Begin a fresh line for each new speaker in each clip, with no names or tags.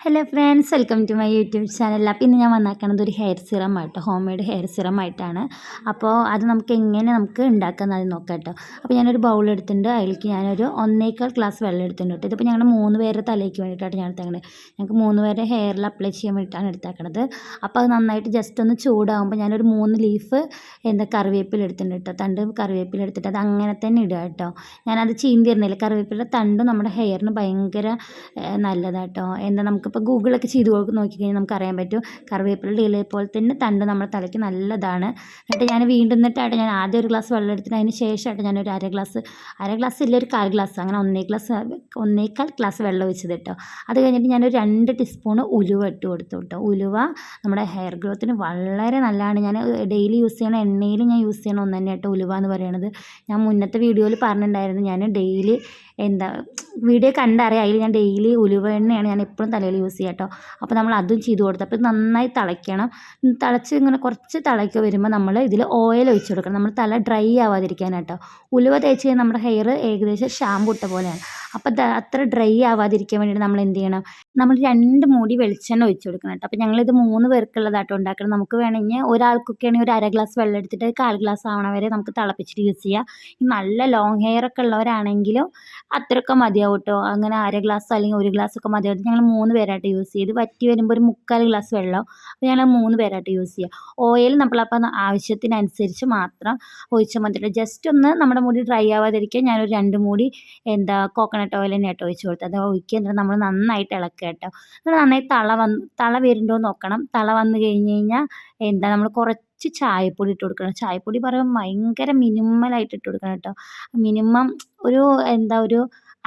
Hello friends, welcome to my YouTube channel. അപ്പോൾ ഇന്ന് ഞാൻ വന്നേക്കണത് ഒരു ഹെയർ സിറം ആട്ടോ, ഹോം മെയ്ഡ് ഹെയർ സിറം ആയിട്ടാണ്. അപ്പോൾ അത് നമുക്ക് എങ്ങനെ ഉണ്ടാക്കാമെന്ന് അത് നോക്കാം കേട്ടോ. അപ്പോൾ ഞാനൊരു ബൗൾ എടുത്തിട്ടുണ്ട്, അതിലേക്ക് ഞാനൊരു 1.25 ഗ്ലാസ് വെള്ളം എടുത്തിട്ടുണ്ട് കേട്ടോ. ഇതിപ്പോൾ ഞങ്ങളുടെ 3 പേരുടെ തലയ്ക്ക് വേണ്ടിയിട്ടാണ് ഞാൻ എടുത്തേക്കണത്. ഞങ്ങൾക്ക് 3 പേരുടെ ഹെയറിൽ അപ്ലൈ ചെയ്യാൻ വേണ്ടിയിട്ടാണ് എടുത്തേക്കണത്. അപ്പോൾ അത് നന്നായിട്ട് ജസ്റ്റ് ഒന്ന് ചൂടാകുമ്പോൾ ഞാനൊരു 3 ലീഫ് കറിവേപ്പില എടുത്തിട്ടുണ്ട് കേട്ടോ. തണ്ട് കറിവേപ്പില എടുത്തിട്ട് അത് അങ്ങനെ തന്നെ ഇടുക കേട്ടോ. ഞാനത് ചീന്തിരുന്നില്ല. കറിവേപ്പില തണ്ട് നമ്മുടെ ഹെയറിന് ഭയങ്കര നല്ലതാട്ടോ. നമുക്കിപ്പോൾ ഗൂഗിളൊക്കെ ചെയ്ത് നോക്കിക്കഴിഞ്ഞാൽ നമുക്കറിയാൻ പറ്റും, കറിവേപ്പിലയുടെ ഇല പോലെ തന്നെ തണ്ട് നമ്മുടെ തലയ്ക്ക് നല്ലതാണ്. എന്നിട്ട് ഞാൻ വീണ്ടും ഞാൻ ആദ്യം ഒരു ഗ്ലാസ് വെള്ളം എടുത്തിട്ട് അതിന് ശേഷമായിട്ട് ഞാനൊരു അര ഗ്ലാസ് ഇല്ല, ഒരു 1/4 ഗ്ലാസ്, അങ്ങനെ 1.25 ഗ്ലാസ് വെള്ളം ഒഴിച്ചത് കേട്ടോ. അത് കഴിഞ്ഞിട്ട് ഞാനൊരു 2 ടീസ്പൂൺ ഉലുവ ഇട്ട് കൊടുത്തു കേട്ടോ. ഉലുവ നമ്മുടെ ഹെയർ ഗ്രോത്തിന് വളരെ നല്ലതാണ്. ഞാൻ ഡെയിലി യൂസ് ചെയ്യണ എണ്ണയിൽ ഞാൻ യൂസ് ചെയ്യണ ഒന്ന് തന്നെ കേട്ടോ ഉലുവ എന്ന് പറയുന്നത്. ഞാൻ മുന്നത്തെ വീഡിയോയിൽ പറഞ്ഞിട്ടുണ്ടായിരുന്നു, ഞാൻ ഡെയിലി വീഡിയോ കണ്ടറിയാം, അതിൽ ഞാൻ ഡെയിലി ഉലുവ എണ്ണയാണ് ഞാൻ എപ്പോഴും തലയിൽ യൂസ് ചെയ്യുക കേട്ടോ. അപ്പോൾ നമ്മൾ അതും ചെയ്ത് കൊടുത്തു. അപ്പോൾ നന്നായി തിളയ്ക്കണം. ഇങ്ങനെ കുറച്ച് തിളയ്ക്ക് വരുമ്പോൾ നമ്മൾ ഇതിൽ ഓയിൽ ഒഴിച്ച് കൊടുക്കണം. നമ്മൾ തല ഡ്രൈ ആവാതിരിക്കാനാട്ടോ. ഉലുവ തേച്ച് കഴിഞ്ഞാൽ നമ്മുടെ ഹെയർ ഏകദേശം ഷാമ്പു ഇട്ട പോലെയാണ്. അപ്പോൾ അത്ര ഡ്രൈ ആവാതിരിക്കാൻ വേണ്ടിയിട്ട് നമ്മൾ എന്ത് ചെയ്യണം, നമ്മൾ 2 മൂടി വെളിച്ചെണ്ണ ഒഴിച്ച് കൊടുക്കണം കേട്ടോ. അപ്പോൾ ഞങ്ങളിത് 3 പേർക്കുള്ളതാട്ടോ ഉണ്ടാക്കണം. നമുക്ക് വേണമെങ്കിൽ ഒരാൾക്കൊക്കെ ആണെങ്കിൽ ഒരു 1/2 ഗ്ലാസ് വെള്ളം എടുത്തിട്ട് 1/4 ഗ്ലാസ് ആവണ വരെ നമുക്ക് തിളപ്പിച്ചിട്ട് യൂസ് ചെയ്യാം. ഈ നല്ല ലോങ് ഹെയർ ഒക്കെ ഉള്ളവരാണെങ്കിലും അത്രയൊക്കെ മതിയാവും കേട്ടോ. അങ്ങനെ 1/2 ഗ്ലാസ് അല്ലെങ്കിൽ 1 ഗ്ലാസ് ഒക്കെ മതിയാവും. ഞങ്ങൾ 3 പേരായിട്ട് യൂസ് ചെയ്ത് വറ്റി വരുമ്പോൾ ഒരു 3/4 ഗ്ലാസ് വെള്ളം. അപ്പോൾ ഞങ്ങൾ 3 പേരായിട്ട് യൂസ് ചെയ്യുക. ഓയിൽ നമ്മളപ്പോൾ ആവശ്യത്തിനനുസരിച്ച് മാത്രം ഒഴിച്ചാൽ മതി. ജസ്റ്റ് ഒന്ന് നമ്മുടെ മുടി ഡ്രൈ ആവാതിരിക്കാൻ ഞാനൊരു 2 മൂടി കോക്കനട്ട് ഓയിൽ തന്നെ കേട്ടോ ഒഴിച്ച് കൊടുത്തത്. അത് ഒഴിക്കുക, എന്നിട്ട് നമ്മൾ നന്നായിട്ട് ഇളക്കുക കേട്ടോ. എന്നിട്ട് നന്നായി തള വരുന്നുണ്ടോ നോക്കണം. തള വന്നു കഴിഞ്ഞ് കഴിഞ്ഞാൽ നമ്മൾ കുറച്ച് ചായപ്പൊടി ഇട്ട് കൊടുക്കണം. ചായപ്പൊടി പറയുമ്പോൾ ഭയങ്കര മിനിമലായിട്ട് ഇട്ട് കൊടുക്കണം കേട്ടോ. മിനിമം ഒരു ഒരു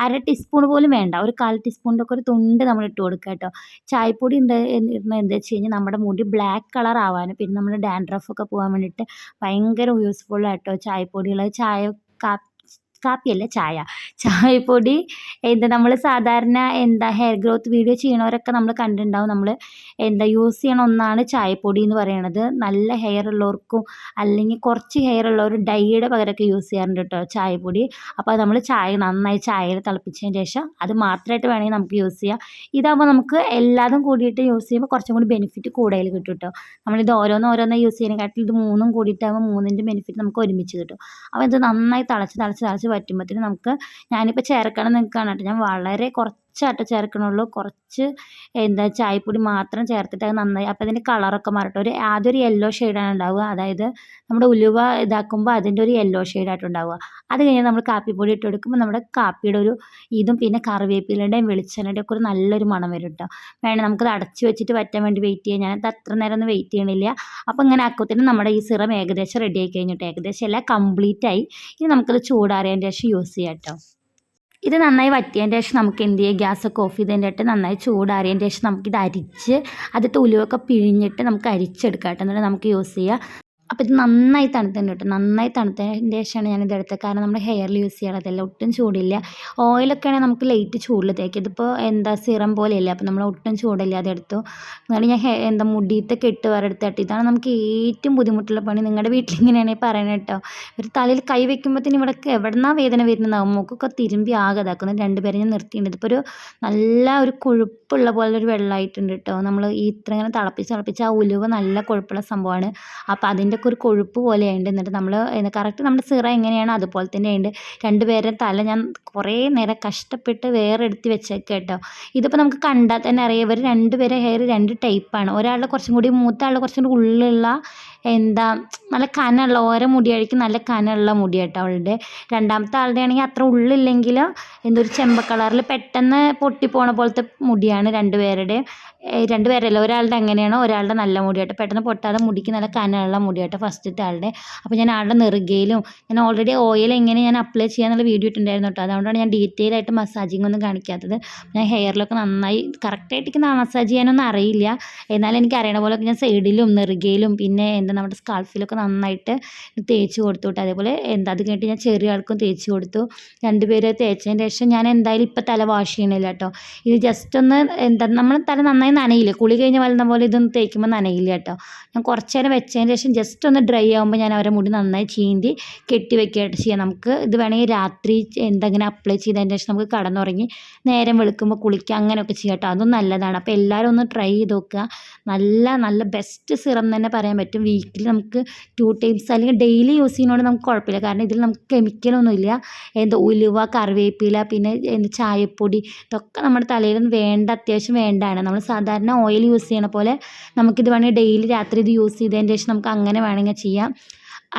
1/2 ടീസ്പൂൺ പോലും വേണ്ട, ഒരു 1/4 ടീസ്പൂണിൻ്റെ ഒക്കെ ഒരു തുണ്ട് നമ്മൾ ഇട്ട് കൊടുക്കുക കേട്ടോ. ചായപ്പൊടി ഇടുന്നത് എന്താ വെച്ച് കഴിഞ്ഞാൽ നമ്മുടെ മുടി ബ്ലാക്ക് കളർ ആവാനും പിന്നെ നമ്മുടെ ഡാൻഡ്രഫൊക്കെ പോകാൻ വേണ്ടിയിട്ട് ഭയങ്കര യൂസ്ഫുൾ ആട്ടോ ചായപ്പൊടികൾ. കാപ്പിയല്ല, ചായപ്പൊടി നമ്മൾ സാധാരണ ഹെയർ ഗ്രോത്ത് വീഡിയോ ചെയ്യണവരൊക്കെ നമ്മൾ കണ്ടിട്ടുണ്ടാവും. നമ്മൾ യൂസ് ചെയ്യണ ഒന്നാണ് ചായപ്പൊടി എന്ന് പറയണത്. നല്ല ഹെയർ ഉള്ളവർക്കും അല്ലെങ്കിൽ കുറച്ച് ഹെയർ ഉള്ളവർ ഡൈയുടെ പകരമൊക്കെ യൂസ് ചെയ്യാറുണ്ട് കേട്ടോ ചായപ്പൊടി. അപ്പോൾ നമ്മൾ നന്നായി ചായയിൽ തിളപ്പിച്ചതിന് ശേഷം അത് മാത്രമായിട്ട് വേണമെങ്കിൽ നമുക്ക് യൂസ് ചെയ്യാം. ഇതാകുമ്പോൾ നമുക്ക് എല്ലാതും കൂടിയിട്ട് യൂസ് ചെയ്യുമ്പോൾ കുറച്ചും കൂടി ബെനിഫിറ്റ് കൂടുതൽ കിട്ടും കേട്ടോ. നമ്മളിത് ഓരോന്ന് യൂസ് ചെയ്യുന്നതിനെക്കാട്ടിൽ ഇത് 3ഉം കൂടിയിട്ടാകുമ്പോൾ 3ൻ്റെ ബെനിഫിറ്റ് നമുക്ക് ഒരുമിച്ച് കിട്ടും. അപ്പോൾ ഇത് നന്നായി തിളച്ച് പറ്റുമ്പോഴത്തേന് നമുക്ക് ഞാനിപ്പോൾ ചേർക്കണം നിൽക്കുകയാണ് കേട്ടോ. ഞാൻ വളരെ കുറച്ചായിട്ട് ചേർക്കണുള്ളൂ. കുറച്ച് ചായപ്പൊടി മാത്രം ചേർത്തിട്ട് അത് നന്നായി. അപ്പോൾ അതിൻ്റെ കളറൊക്കെ മാറട്ടെ. ആദ്യം ഒരു യെല്ലോ ഷെയ്ഡാണ് ഉണ്ടാവുക. അതായത് നമ്മുടെ ഉലുവ ഇതാക്കുമ്പോൾ അതിൻ്റെ ഒരു യെല്ലോ ഷെയ്ഡായിട്ടുണ്ടാവുക. അത് കഴിഞ്ഞ് നമ്മൾ കാപ്പിപ്പൊടി ഇട്ട് കൊടുക്കുമ്പോൾ നമ്മുടെ കാപ്പിയുടെ ഒരു ഇതും പിന്നെ കറിവേപ്പിലയുടെയും വെളിച്ചെണ്ണയുടെയും ഒക്കെ ഒരു നല്ലൊരു മണം വരും കേട്ടോ. വേണം നമുക്കത് അടച്ച് വെച്ചിട്ട് വറ്റാൻ വേണ്ടി വെയിറ്റ് ചെയ്യാം. ഞാനത് അത്ര നേരം ഒന്നും വെയിറ്റ് ചെയ്യണില്ല. അപ്പോൾ ഇങ്ങനെ ആക്കുമ്പോഴത്തേനും നമ്മുടെ ഈ സിറം ഏകദേശം റെഡി ആയി കഴിഞ്ഞിട്ട്, ഏകദേശം എല്ലാം കംപ്ലീറ്റ് ആയി. ഇനി നമുക്കത് ചൂടാറിയതിന് ശേഷം യൂസ് ചെയ്യാം കേട്ടോ. ഇത് നന്നായി വറ്റിയതിൻ്റെ ശേഷം നമുക്ക് എന്ത് ചെയ്യുക, ഗ്യാസൊക്കെ ഓഫ് ചെയ്തതിൻ്റെ നന്നായി ചൂടാറിയതിൻ്റെ ശേഷം നമുക്കിത് അരിച്ച് അതിട്ട് ഉലുവൊക്കെ പിഴിഞ്ഞിട്ട് നമുക്ക് അരിച്ചെടുക്കാം കേട്ടോ. എന്നിട്ട് നമുക്ക് യൂസ് ചെയ്യാം. അപ്പോൾ ഇത് നന്നായി തണുത്തന്നെ കേട്ടോ. നന്നായി തണുത്തതിൻ്റെ ശേഷമാണ് ഞാനിത് എടുത്തത്. കാരണം നമ്മുടെ ഹെയറിൽ യൂസ് ചെയ്യണതല്ല, ഒട്ടും ചൂടില്ല. ഓയിലൊക്കെ ആണെങ്കിൽ നമുക്ക് ലൈറ്റ് ചൂടിൽ തേക്കാം. ഇതിപ്പോൾ സിറം പോലെയല്ല, അപ്പോൾ നമ്മൾ ഒട്ടും ചൂടില്ല അതെടുത്തു. എന്നാലും ഞാൻ മുടിയത്തെ കെട്ട് വരെടുത്ത് തട്ടി. ഇതാണ് നമുക്ക് ഏറ്റവും ബുദ്ധിമുട്ടുള്ള പണി. നിങ്ങളുടെ വീട്ടിൽ ഇങ്ങനെയാണെങ്കിൽ പറയണം കേട്ടോ. ഒരു തലയിൽ കൈ വയ്ക്കുമ്പോഴത്തേനും ഇവിടെയൊക്കെ എവിടെന്നാ വേദന വരുന്നതാവും. മൂക്കൊക്കെ തിരുമ്പി ആകെ ഇതാക്കുന്നത്. 2 പേരെ ഞാൻ നിർത്തിയിട്ടുണ്ട്. ഇതിപ്പോൾ നല്ല ഒരു കൊഴുപ്പുള്ള പോലെ ഒരു വെള്ളമായിട്ടുണ്ട് കേട്ടോ. നമ്മൾ ഇത്ര ഇങ്ങനെ തിളപ്പിച്ച് ആ ഉലുവ നല്ല കൊഴുപ്പുള്ള സംഭവമാണ്. അപ്പോൾ അതിൻ്റെ ഒരു കൊഴുപ്പ് പോലെയുണ്ട്. എന്നിട്ട് നമ്മൾ കറക്റ്റ് നമ്മുടെ സിറം എങ്ങനെയാണോ അതുപോലെ തന്നെ ഉണ്ട്. 2 പേരുടെ തല ഞാൻ കുറേ നേരം കഷ്ടപ്പെട്ട് വേറെ എടുത്ത് വെച്ചേക്കാം കേട്ടോ. ഇതിപ്പോൾ നമുക്ക് കണ്ടാൽ തന്നെ അറിയാം, ഇവർ 2 പേരെ ഹെയർ 2 ടൈപ്പാണ്. ഒരാളുടെ കുറച്ചും കൂടി മൂത്ത ആളുടെ കുറച്ചും കൂടി ഉള്ളിലുള്ള നല്ല കനമുള്ള ഓരോ മുടിയായിരിക്കും, നല്ല കനമുള്ള മുടിയാട്ടോ അവളുടെ. രണ്ടാമത്തെ ആളുടെ ആണെങ്കിൽ അത്ര ഉള്ളില്ലെങ്കിലും ഒരു ചെമ്പ കളറിൽ പെട്ടെന്ന് പൊട്ടിപ്പോണ പോലത്തെ മുടിയാണ് 2 പേരുടെ. 2 പേരല്ല, ഒരാളുടെ അങ്ങനെയാണോ, ഒരാളുടെ നല്ല മുടിയാട്ടോ. പെട്ടെന്ന് പൊട്ടാതെ മുടിക്ക് നല്ല കനമുള്ള മുടിയാട്ടോ ഫസ്റ്റത്തെ ആളുടെ. അപ്പോൾ ഞാൻ ആളുടെ നെറുകയിലും ഞാൻ ഓൾറെഡി ഓയിൽ എങ്ങനെ ഞാൻ അപ്ലൈ ചെയ്യാന്നുള്ള വീഡിയോ ഇട്ടുണ്ടായിരുന്നു കേട്ടോ. അതുകൊണ്ടാണ് ഞാൻ ഡീറ്റെയിൽ ആയിട്ട് മസാജിങ് ഒന്നും കാണിക്കാത്തത്. ഞാൻ ഹെയറിലൊക്കെ നന്നായി കറക്റ്റായിട്ട് മസാജ് ചെയ്യാനൊന്നും അറിയില്ല. എന്നാലും എനിക്ക് അറിയണ പോലെയൊക്കെ ഞാൻ സൈഡിലും നെറുകയിലും പിന്നെ നമ്മുടെ സ്കാൾഫിലൊക്കെ നന്നായിട്ട് തേച്ച് കൊടുത്തു കേട്ടോ. അതേപോലെ അത് കഴിഞ്ഞിട്ട് ഞാൻ ചെറിയ ആൾക്കും തേച്ച് കൊടുത്തു. 2 പേര് തേച്ചതിന് ശേഷം ഞാൻ എന്തായാലും ഇപ്പം തല വാഷ് ചെയ്യണില്ല കേട്ടോ. ഇത് ജസ്റ്റ് ഒന്ന് നമ്മൾ തല നന്നായി നനയില്ല, കുളി കഴിഞ്ഞ് വരുന്ന പോലെ ഇതൊന്നും തേക്കുമ്പോൾ നനയില്ല കേട്ടോ. ഞാൻ കുറച്ച് നേരം വെച്ചതിന് ശേഷം ജസ്റ്റ് ജസ്റ്റ് ഒന്ന് ഡ്രൈ ആകുമ്പോൾ ഞാൻ അവരെ മുടി നന്നായി ചീന്തി കെട്ടി വെക്കുകയായിട്ട് ചെയ്യാം. നമുക്ക് ഇത് വേണമെങ്കിൽ രാത്രി എന്തെങ്കിലും അപ്ലൈ ചെയ്തതിന് ശേഷം നമുക്ക് കടന്നുറങ്ങി നേരം വെളുക്കുമ്പോൾ കുളിക്കുക അങ്ങനെയൊക്കെ ചെയ്യാം കേട്ടോ. അതും നല്ലതാണ്. അപ്പോൾ എല്ലാവരും ഒന്ന് ട്രൈ ചെയ്ത് നോക്കുക. നല്ല നല്ല ബെസ്റ്റ് സിറം തന്നെ പറയാൻ പറ്റും. വീക്കിലി നമുക്ക് 2 ടൈംസ് അല്ലെങ്കിൽ ഡെയിലി യൂസ് ചെയ്യുന്നതുകൊണ്ട് നമുക്ക് കുഴപ്പമില്ല. കാരണം ഇതിൽ നമുക്ക് കെമിക്കലൊന്നുമില്ല. എന്താ ഉലുവ, കറിവേപ്പില, പിന്നെ ചായപ്പൊടി, ഇതൊക്കെ നമ്മുടെ തലയിൽ വേണ്ട, അത്യാവശ്യം വേണ്ടതാണ്. നമ്മൾ സാധാരണ ഓയിൽ യൂസ് ചെയ്യണ പോലെ നമുക്കിത് വേണമെങ്കിൽ ഡെയിലി രാത്രി ഇത് യൂസ് ചെയ്തതിന് ശേഷം നമുക്ക് അങ്ങനെ വേണമെങ്കിൽ ചെയ്യാം.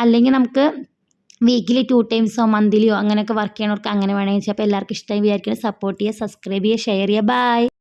അല്ലെങ്കിൽ നമുക്ക് വീക്കിലി 2 ടൈംസോ മന്ത്ലിയോ അങ്ങനെയൊക്കെ വർക്ക് ചെയ്യണവർക്ക് അങ്ങനെ വേണമെങ്കിൽ ചെയ്യാം. അപ്പോൾ എല്ലാവർക്കും ഇഷ്ടമായി വിചാരിക്കണം. സപ്പോർട്ട് ചെയ്യുക, സബ്സ്ക്രൈബ് ചെയ്യുക, ഷെയർ ചെയ്യുക. ബൈ.